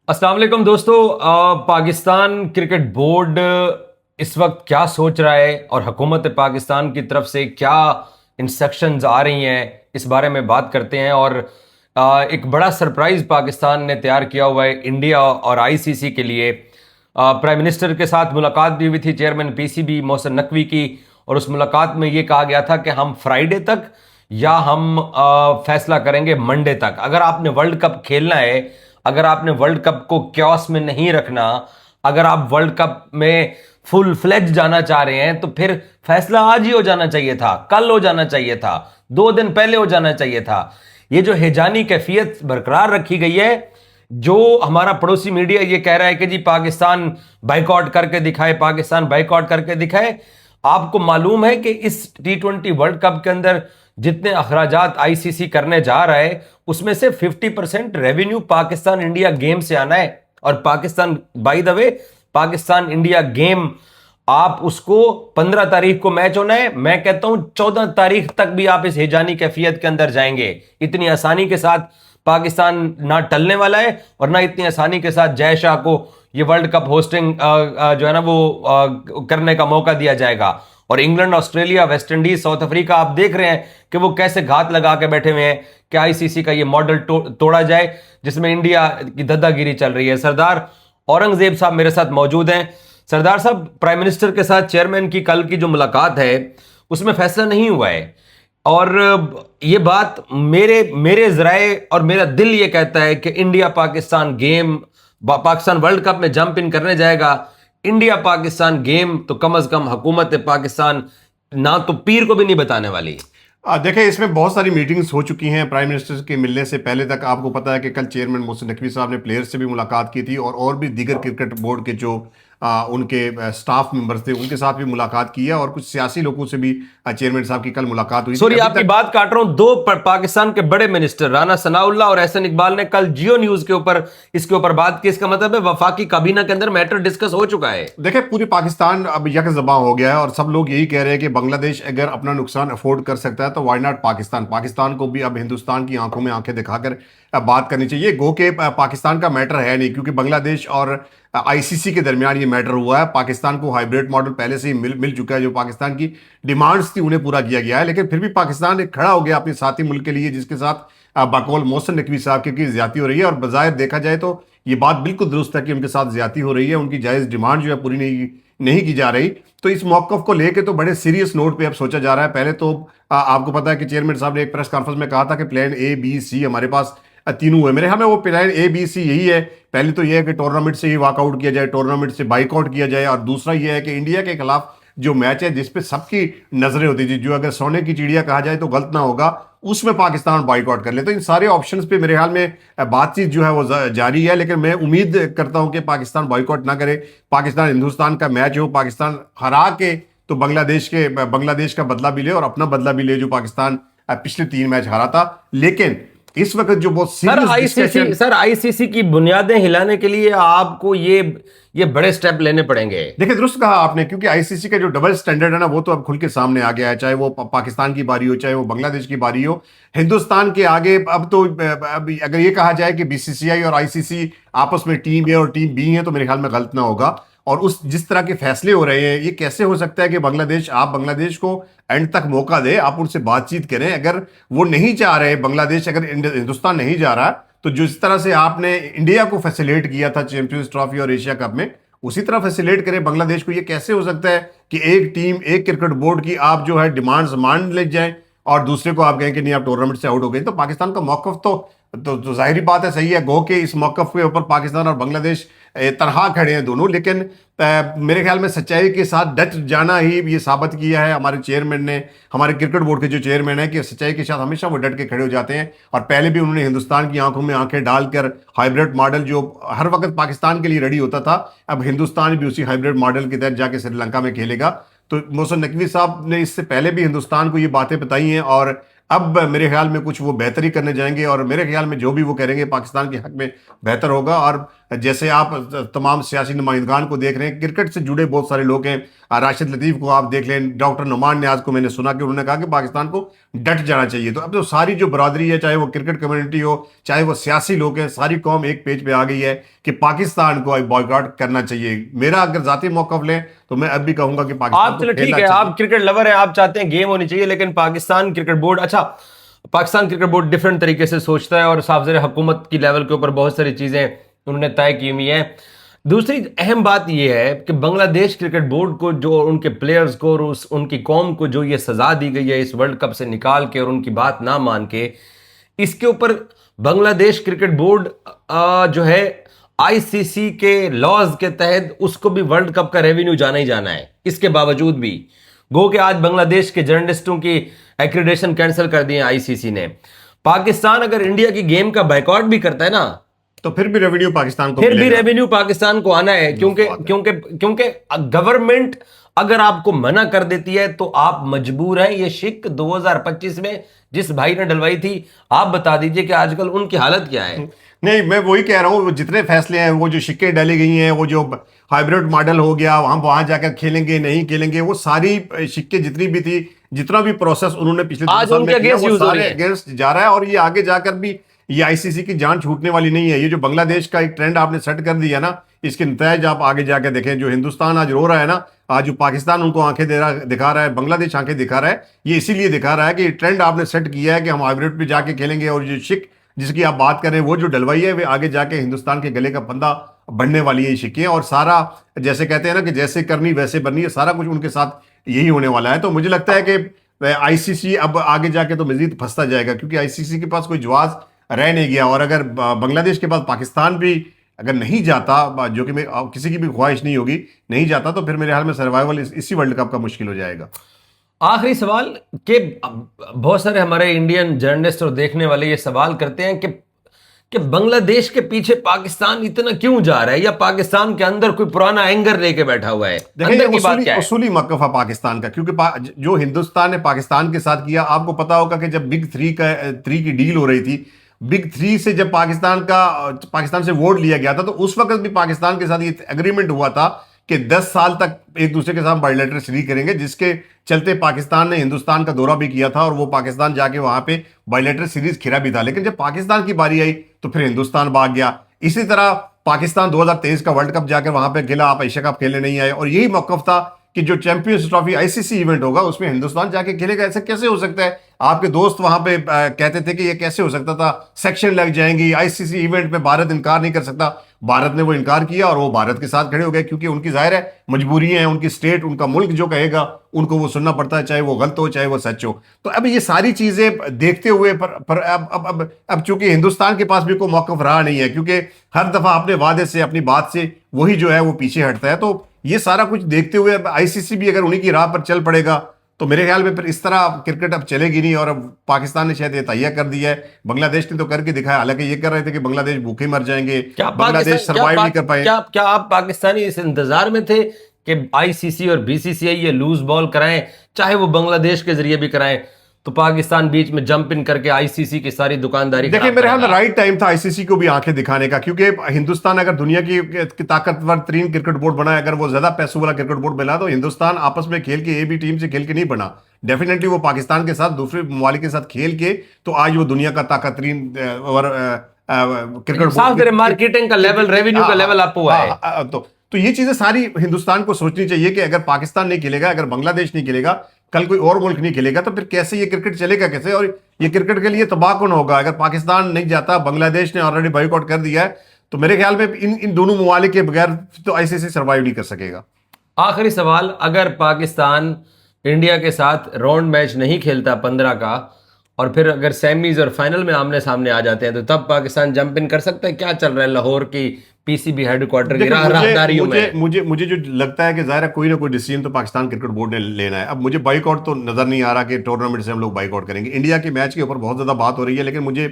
अस्सलाम वालेकुम दोस्तों। पाकिस्तान क्रिकेट बोर्ड इस वक्त क्या सोच रहा है और हुकूमत पाकिस्तान की तरफ से क्या इंस्ट्रक्शंस आ रही हैं, इस बारे में बात करते हैं। और एक बड़ा सरप्राइज पाकिस्तान ने तैयार किया हुआ है इंडिया और आईसीसी के लिए। प्राइम मिनिस्टर के साथ मुलाकात भी हुई थी, चेयरमैन पीसीबी मोहसिन नकवी की, और उस मुलाकात में ये कहा गया था कि हम फ्राइडे तक या हम फैसला करेंगे मंडे तक। अगर आपने वर्ल्ड कप खेलना है, अगर आपने वर्ल्ड कप को क्योस में नहीं रखना, अगर आप वर्ल्ड कप में फुल फ्लेज जाना चाह रहे हैं, तो फिर फैसला आज ही हो जाना चाहिए था, कल हो जाना चाहिए था, 2 दिन पहले हो जाना चाहिए था। ये जो हेजानी कैफियत बरकरार रखी गई है, जो हमारा पड़ोसी मीडिया ये कह रहा है कि जी पाकिस्तान बाइकआउट करके दिखाए, पाकिस्तान बाइकआउट करके दिखाए। आपको मालूम है कि इस T20 वर्ल्ड कप के अंदर जितने अखराजात आईसीसी करने जा रहा है, उसमें से 50% रेवेन्यू पाकिस्तान इंडिया गेम से आना है। और Pakistan, by the way, Pakistan India game आप उसको 15 तारीख को मैच होना है। मैं कहता हूं 14 तारीख तक भी आप इस हेजानी कैफियत के अंदर जाएंगे। इतनी आसानी के साथ पाकिस्तान ना टलने वाला है और ना इतनी आसानी के साथ जय शाह को ये वर्ल्ड कप होस्टिंग जो है ना वो करने का मौका दिया जाएगा। और England, Australia, West Indies, south Africa, आप देख रहे हैं कि वो कैसे घात लगा के बैठे हुए हैं कि आईसीसी का ये मॉडल तोड़ा जाए, जिसमें इंडिया की दादागिरी चल रही है। सरदार औरंगजेब साहब मेरे साथ मौजूद हैं। सरदार साहब, प्राइम मिनिस्टर के साथ चेयरमैन की कल की जो मुलाकात है, उसमें फैसला नहीं हुआ है। और ये बात मेरे मेरे जराए और मेरा दिल ये कहता है कि India Pakistan game, Pakistan world cup में जंप इन करने जाएगा। इंडिया पाकिस्तान गेम तो कम अज कम हुकूमत पाकिस्तान ना तो पीर को भी नहीं बताने वाली। देखिए, इसमें बहुत सारी मीटिंग्स हो चुकी हैं प्राइम मिनिस्टर के मिलने से पहले तक। आपको पता है कि कल चेयरमैन मोहसिन नकवी साहब ने प्लेयर्स से भी मुलाकात की थी और भी दीगर क्रिकेट बोर्ड के जो उनके स्टाफ मेंबर्स थे उनके साथ भी मुलाकात की है, और कुछ सियासी लोगों से भी चेयरमैन साहब की कल मुलाकात हुई थी। सॉरी, अभी आपकी तक बात काट रहा हूं। दो पाकिस्तान के बड़े मिनिस्टर राना सनाउल्लाह और एहसन इकबाल ने कल जियो न्यूज के ऊपर इसके ऊपर बात की। इसका मतलब है वफाकी काबीना के अंदर मैटर डिस्कस हो चुका है। देखिए, पूरी पाकिस्तान अब यकजबां हो गया है और सब लोग यही कह रहे हैं कि बांग्लादेश अगर अपना नुकसान अफोर्ड कर सकता है तो वाई नॉट पाकिस्तान। पाकिस्तान को भी अब हिंदुस्तान की आंखों में आंखें दिखाकर बात करनी चाहिए। गो के पाकिस्तान का मैटर है नहीं, क्योंकि बांग्लादेश और आईसीसी के दरमियान ये मैटर हुआ है। पाकिस्तान को हाइब्रिड मॉडल पहले से ही मिल चुका है। जो पाकिस्तान की डिमांड्स थी उन्हें पूरा किया गया है, लेकिन फिर भी पाकिस्तान एक खड़ा हो गया अपने साथी मुल्क के लिए, जिसके साथ बकौल मोहसिन नकवी साहब की ज्यादती हो रही है। और बजाय देखा जाए तो ये बात बिल्कुल दुरुस्त है कि उनके साथ ज्यादती हो रही है, उनकी जायज़ डिमांड जो है पूरी नहीं की जा रही। तो इस मौक़िफ़ को लेके तो बड़े सीरियस नोट पे अब सोचा जा रहा है। पहले तो आपको पता है कि चेयरमैन साहब ने एक प्रेस कॉन्फ्रेंस में कहा था कि प्लान ए बी सी हमारे पास तीनों है। मेरे ख्याल में वो प्लान ए बी सी यही है। पहले तो यह है कि टूर्नामेंट से ही वॉकआउट किया जाए, टूर्नामेंट से बाइकआउट किया जाए, और दूसरा यह है कि इंडिया के खिलाफ जो मैच है जिसपे सबकी नजरें होती थी, जो अगर सोने की चिड़िया कहा जाए तो गलत ना होगा, उसमें पाकिस्तान बॉयकॉट कर ले। तो इन सारे ऑप्शंस पे मेरे ख्याल में बातचीत जो है वो जारी है, लेकिन मैं उम्मीद करता हूं कि पाकिस्तान बॉयकॉट ना करे। पाकिस्तान हिंदुस्तान का मैच हो, पाकिस्तान हरा के तो बांग्लादेश का बदला भी ले और अपना बदला भी ले, जो पाकिस्तान पिछले 3 मैच हारा था। लेकिन इस वक्त जो बहुत सीरियस सर आईसीसी की बुनियादें हिलाने के लिए आपको ये बड़े स्टेप लेने पड़ेंगे। देखिए, दुरुस्त कहा आपने, क्योंकि आईसीसी का जो डबल स्टैंडर्ड है ना, वो तो अब खुल के सामने आ गया है। चाहे वो पाकिस्तान की बारी हो, चाहे वो बांग्लादेश की बारी हो, हिंदुस्तान के आगे अब तो अब अगर ये कहा जाए कि बीसीसीआई और आईसीसी आपस में टीम ए और टीम बी है, तो मेरे ख्याल में गलत ना होगा। और उस जिस तरह के फैसले हो रहे हैं, ये कैसे हो सकता है कि आप बांग्लादेश को एंड तक मौका दे, आप उनसे बातचीत करें। अगर वो नहीं चाह रहे, बांग्लादेश, अगर हिंदुस्तान नहीं जा रहा, तो जिस तरह से आपने इंडिया को फैसिलिटेट किया था चैंपियंस ट्रॉफी और एशिया कप में, उसी तरह फैसिलिटेट करें बांग्लादेश को। ये कैसे हो सकता है कि एक टीम, एक क्रिकेट बोर्ड की आप जो है डिमांड्स मान ले जाएं और दूसरे को आप कहें कि नहीं, आप टूर्नामेंट से आउट हो गए। तो पाकिस्तान का मौकफ तो जाहिर बात है सही है। गो के इस मौकफ के ऊपर पाकिस्तान और बांग्लादेश तनहा खड़े हैं दोनों, लेकिन मेरे ख्याल में सच्चाई के साथ डट जाना ही ये साबित किया है हमारे चेयरमैन ने, हमारे क्रिकेट बोर्ड के जो चेयरमैन है, कि सच्चाई के साथ हमेशा वो डट के खड़े हो जाते हैं। और पहले भी उन्होंने हिंदुस्तान की आंखों में आंखें डालकर हाइब्रिड मॉडल जो हर वक्त पाकिस्तान के लिए रेडी होता था, अब हिंदुस्तान भी उसी हाइब्रिड मॉडल के तहत जाके श्रीलंका में खेलेगा। तो मोहसिन नकवी साहब ने इससे पहले भी हिंदुस्तान को ये बातें बताई हैं, और अब मेरे ख्याल में कुछ वो बेहतरी करने जाएंगे, और मेरे ख्याल में जो भी वो करेंगे पाकिस्तान के हक में बेहतर होगा। और जैसे आप तमाम सियासी नुमाइंदगान को देख रहे हैं, क्रिकेट से जुड़े बहुत सारे लोग हैं, राशिद लतीफ़ को आप देख लें, डॉक्टर नुमान न्याज को मैंने सुना कि उन्होंने कहा कि पाकिस्तान को डट जाना चाहिए। तो अब तो सारी जो बरादरी है, चाहे वो क्रिकेट कम्युनिटी हो, चाहे वो सियासी लोग हैं, सारी कौम एक पेज पे आ गई है कि पाकिस्तान को बॉयकॉट करना चाहिए। मेरा अगर जाती मौक़िफ़ लें तो मैं अब भी कहूंगा कि पाकिस्तान आप को चलो ठीक खेलना है, चाहिए। आप क्रिकेट लवर हैं, आप चाहते हैं गेम होनी चाहिए, लेकिन पाकिस्तान क्रिकेट बोर्ड, अच्छा, पाकिस्तान क्रिकेट बोर्ड डिफरेंट तरीके से सोचता है और साफ ज़ाहिर हुकूमत की लेवल के ऊपर बहुत सारी चीज़ें उन्होंने तय की हुई हैं। दूसरी अहम बात यह है कि बांग्लादेश क्रिकेट बोर्ड को, जो उनके प्लेयर्स को और उनकी कौम को जो ये सजा दी गई है इस वर्ल्ड कप से निकाल के और उनकी बात ना मान के, इसके ऊपर बांग्लादेश क्रिकेट बोर्ड जो है आईसीसी के लॉज के तहत उसको भी वर्ल्ड कप का रेवेन्यू जाना ही जाना है। इसके बावजूद भी गो के आज बांग्लादेश के जर्नलिस्टों की एक्रेडिटेशन कैंसिल कर दी है आईसीसी ने। पाकिस्तान अगर इंडिया की गेम का बायकॉट भी करता है ना, तो फिर भी रेवेन्यू पाकिस्तान को फिर भी मिलेगा। रेवेन्यू पाकिस्तान को आना है, क्योंकि क्योंकि क्योंकि गवर्नमेंट अगर आपको मना कर देती है तो आप मजबूर हैं। ये शिक 2025 में जिस भाई ने डलवाई थी, आप बता दीजिए कि आजकल उनकी हालत क्या है। नहीं, मैं वही कह रहा हूँ, वो जितने फैसले हैं, वो जो शिक्के डाली गई हैं, वो जो हाइब्रिड मॉडल हो गया, हम वहां जाकर खेलेंगे नहीं खेलेंगे, वो सारी शिक्के जितनी भी थी, जितना भी प्रोसेस उन्होंने पिछले 2 आज साल उनके में किया, अगेंस्ट वो यूज हो रही सारे है। अगेंस्ट जा रहा है। और ये आगे जाकर भी ये आईसीसी की जान छूटने वाली नहीं है। ये जो बांग्लादेश का एक ट्रेंड आपने सेट कर दिया ना, इसके नतीजे आप आगे जाकर देखें। जो हिंदुस्तान आज रो रहा है ना, आज जो पाकिस्तान उनको आंखें दिखा रहा है, बांग्लादेश आंखें दिखा रहा है, ये इसीलिए दिखा रहा है कि ट्रेंड आपने सेट किया है कि हम हाइब्रिड पे जाके खेलेंगे। और जो शिक जिसकी आप बात कर रहे हैं, वो जो डलवाई है, वे आगे जाके हिंदुस्तान के गले का फंदा बनने वाली है शिक्के। और सारा जैसे कहते हैं ना कि जैसे करनी वैसे बननी है, सारा कुछ उनके साथ यही होने वाला है। तो मुझे लगता है कि आईसीसी अब आगे जाके तो मजीद फंसता जाएगा, क्योंकि आईसीसी के पास कोई जवाब रह नहीं गया। और अगर बांग्लादेश के पास पाकिस्तान भी अगर नहीं जाता, जो कि किसी की भी ख्वाहिश नहीं होगी, नहीं जाता, तो फिर मेरे ख्याल में सर्वाइवल इसी वर्ल्ड कप का मुश्किल हो जाएगा। आखिरी सवाल कि बहुत सारे हमारे इंडियन जर्नलिस्ट और देखने वाले ये सवाल करते हैं कि बांग्लादेश के पीछे पाकिस्तान इतना क्यों जा रहा है, या पाकिस्तान के अंदर कोई पुराना एंगर लेके बैठा हुआ है। अंदर की बात क्या है? उसूली मौक़िफ़ पाकिस्तान का, क्योंकि जो हिंदुस्तान ने पाकिस्तान के साथ किया, आपको पता होगा कि जब बिग थ्री की डील हो रही थी, बिग थ्री से जब पाकिस्तान से वोट लिया गया था, तो उस वक्त भी पाकिस्तान के साथ ये एग्रीमेंट हुआ था कि 10 साल तक एक दूसरे के साथ बायलैटरल सीरीज करेंगे, जिसके चलते पाकिस्तान ने हिंदुस्तान का दौरा भी किया था और वो पाकिस्तान जाके वहां पे बायलैटरल सीरीज खेला भी था। लेकिन जब पाकिस्तान की बारी आई तो फिर हिंदुस्तान भाग गया। इसी तरह पाकिस्तान 2023 का वर्ल्ड कप जाकर वहां पे खेला, आप एशिया कप खेलने नहीं आए। और यही मौक़िफ़ था कि जो चैंपियंस ट्रॉफी आईसीसी इवेंट होगा उसमें हिंदुस्तान जाके खेलेगा। ऐसा कैसे हो सकता है? आपके दोस्त वहां पे कहते थे कि ये कैसे हो सकता था, सेक्शन लग जाएंगी, आईसीसी इवेंट में भारत इनकार नहीं कर सकता। भारत ने वो इनकार किया और वो भारत के साथ खड़े हो गए, क्योंकि उनकी जाहिर है मजबूरियां हैं, उनकी स्टेट, उनका मुल्क जो कहेगा उनको वो सुनना पड़ता है, चाहे वो गलत हो चाहे वो सच हो। तो अब ये सारी चीजें देखते हुए पर अब चूंकि हिंदुस्तान के पास भी कोई मौक़िफ़ रहा नहीं है, क्योंकि हर दफा अपने वादे से, अपनी बात से वही जो है वो पीछे हटता है। तो ये सारा कुछ देखते हुए आईसीसी भी अगर उन्हीं की राह पर चल पड़ेगा तो मेरे ख्याल में फिर इस तरह क्रिकेट अब चलेगी नहीं। और अब पाकिस्तान ने शायद ये तैयार कर दिया है, बांग्लादेश ने तो करके दिखाया। हालांकि ये कर रहे थे कि बांग्लादेश भूखे मर जाएंगे, बांग्लादेश सर्वाइव नहीं कर पाए। क्या आप पाकिस्तानी इस इंतजार में थे कि आईसीसी और बीसीसीआई ये लूज बॉल कराएं, चाहे वो बांग्लादेश के जरिए भी कराएं, तो पाकिस्तान बीच में जंप इन करके आईसीसी की सारी दुकानदारी? देखिए, मेरे ख्याल में राइट टाइम था आईसीसी को भी आंखें दिखाने का, क्योंकि हिंदुस्तान अगर दुनिया की ताकतवर तरीन क्रिकेट बोर्ड बना है, अगर वो ज्यादा पैसों वाला क्रिकेट बोर्ड बना, तो हिंदुस्तान आपस में खेल के, ए बी टीम से खेल के नहीं बना। डेफिनेटली वो पाकिस्तान के साथ, दूसरे ममालिक के साथ खेल के तो आज वो दुनिया का ताकतरीन और क्रिकेट बोर्ड, मार्केटिंग का लेवल, रेवेन्यू का लेवल अप हुआ है। तो ये चीजें सारी हिंदुस्तान को सोचनी चाहिए कि अगर पाकिस्तान नहीं खेलेगा, अगर बांग्लादेश नहीं खेलेगा, कल कोई और मुल्क नहीं खेलेगा, तो फिर कैसे ये क्रिकेट चलेगा कैसे? और ये क्रिकेट के लिए तबाह कौन होगा? अगर पाकिस्तान नहीं जाता, बांग्लादेश ने ऑलरेडी बॉयकॉट कर दिया है, तो मेरे ख्याल में इन दोनों ममालिक के बगैर तो आईसीसी सर्वाइव नहीं कर सकेगा। आखिरी सवाल, अगर पाकिस्तान इंडिया के साथ राउंड मैच नहीं खेलता 15 का, और फिर अगर सेमीज और फाइनल में आमने सामने आ जाते हैं, तो तब पाकिस्तान जंप इन कर सकता है? क्या चल रहा है लाहौर की पीसीबी हेडक्वार्टर की राहदारियों में? मुझे जो लगता है कि जाहिर है कोई ना कोई डिसीजन तो पाकिस्तान क्रिकेट बोर्ड ने लेना है। अब मुझे बाइकआउट तो नजर नहीं आ रहा कि टूर्नामेंट से हम लोग बाइकआउट करेंगे। इंडिया के मैच के ऊपर बहुत ज्यादा बात हो रही है, लेकिन मुझे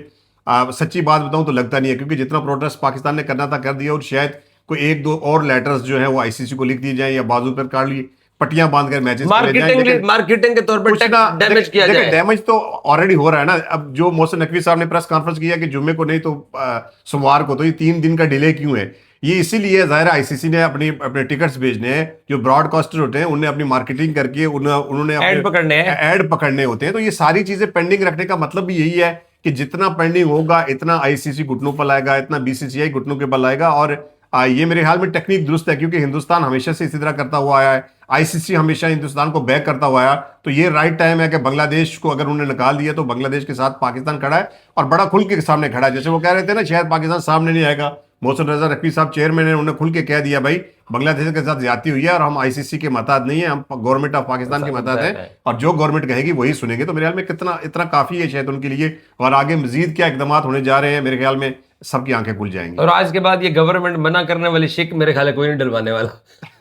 सच्ची बात बताऊं तो लगता नहीं है, क्योंकि जितना प्रोटेस्ट पाकिस्तान ने करना था कर दिया, और शायद कोई एक दो और लेटर्स जो है वो आईसीसी को लिख दिए जाए या बाजू पर पट्टियां बांधकर मैचेस मार्केटिंग के तौर पर डैमेज किया जाए। डैमेज तो ऑलरेडी हो रहा है ना। अब जो मोहसिन नकवी साहब ने प्रेस कॉन्फ्रेंस किया कि जुम्मे को नहीं तो सोमवार को, तो ये 3 दिन का डिले क्यों है? ये इसीलिए जाहिर है आईसीसी ने अपने टिकट्स भेजने हैं, जो ब्रॉडकास्टर होते हैं उन्हें अपनी मार्केटिंग करके उन्होंने ऐड पकड़ने होते हैं। तो ये सारी चीजें पेंडिंग रखने का मतलब भी यही है कि जितना पेंडिंग होगा इतना आईसीसी घुटनों पर लाएगा, इतना बीसीसीआई घुटनों के बल लाएगा। और ये मेरे ख्याल में टेक्निक दुरुस्त है, क्योंकि हिंदुस्तान हमेशा से इसी तरह करता हुआ आया है, आईसीसी हमेशा हिंदुस्तान को बैक करता हुआ आया। तो ये राइट टाइम है कि बांग्लादेश को अगर उन्होंने निकाल दिया तो बांग्लादेश के साथ पाकिस्तान खड़ा है और बड़ा खुल के सामने खड़ा है। जैसे वो कह रहे थे ना शायद पाकिस्तान सामने नहीं आएगा, मोहसिन रजा नकवी साहब चेयरमैन ने उन्होंने खुल के कह दिया भाई बांग्लादेश के साथ ज्यादती हुई है और हम आईसीसी के महताज नहीं है, हम गवर्नमेंट ऑफ पाकिस्तान के महताज हैं और जो गवर्नमेंट कहेगी वही सुनेंगे। तो मेरे ख्याल में इतना काफी है शायद उनके लिए। और आगे मजीद क्या इकदाम होने जा रहे हैं, मेरे ख्याल में सबकी आंखें खुल जाएंगी। और आज के बाद ये गवर्नमेंट मना करने वाली शिक मेरे ख्याल है कोई नहीं डलवाने वाला।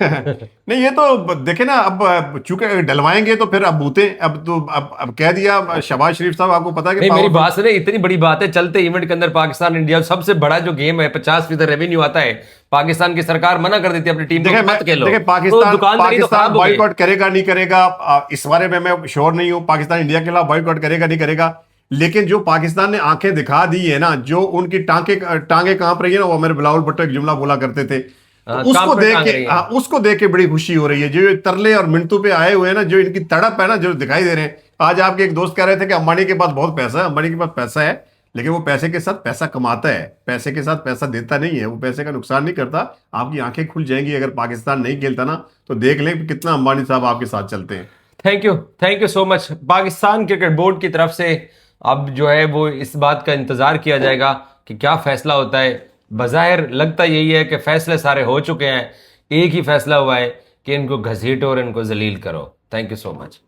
नहीं, ये तो देखे ना, अब चूंकि डलवाएंगे तो फिर अब बूते अब कह दिया शहबाज शरीफ साहब, आपको पता है कि मेरी बात सुने, इतनी बड़ी बात है, चलते इवेंट के अंदर पाकिस्तान इंडिया सबसे बड़ा जो गेम है 50% रेवेन्यू आता है, पाकिस्तान की सरकार मना कर देती है अपनी टीम को मत खेलो। पाकिस्तान बॉयकॉट करेगा नहीं करेगा इस बारे में मैं श्योर नहीं हूं, पाकिस्तान इंडिया के खिलाफ बॉयकॉट करेगा नहीं करेगा। लेकिन जो पाकिस्तान ने आंखें दिखा दी है ना, जो उनकी टांगे कांप रही है ना, वो मेरे बिलावल भुट्टो एक जुमला बोला करते थे, उसको देख के बड़ी खुशी हो रही है। जो तरले और मिनटों पे आए हुए हैं ना, जो इनकी तड़प है ना, जो दिखाई दे रहे हैं। आज आपके एक दोस्त कह रहे थे कि अंबानी के पास बहुत पैसा है, अंबानी के पास पैसा है, लेकिन वो पैसे के साथ पैसा कमाता है, पैसे के साथ पैसा देता नहीं है, वो पैसे का नुकसान नहीं करता। आपकी आंखें खुल जाएंगी अगर पाकिस्तान नहीं खेलता ना, तो देख लें कितना अंबानी साहब आपके साथ चलते हैं। Thank you so much. Pakistan cricket board की तरफ से अब जो है वो इस बात का इंतजार किया जाएगा कि क्या फैसला होता है। बज़ाहिर लगता यही है कि फैसले सारे हो चुके हैं, एक ही फैसला हुआ है कि इनको घसीटो और इनको जलील करो। Thank you so much.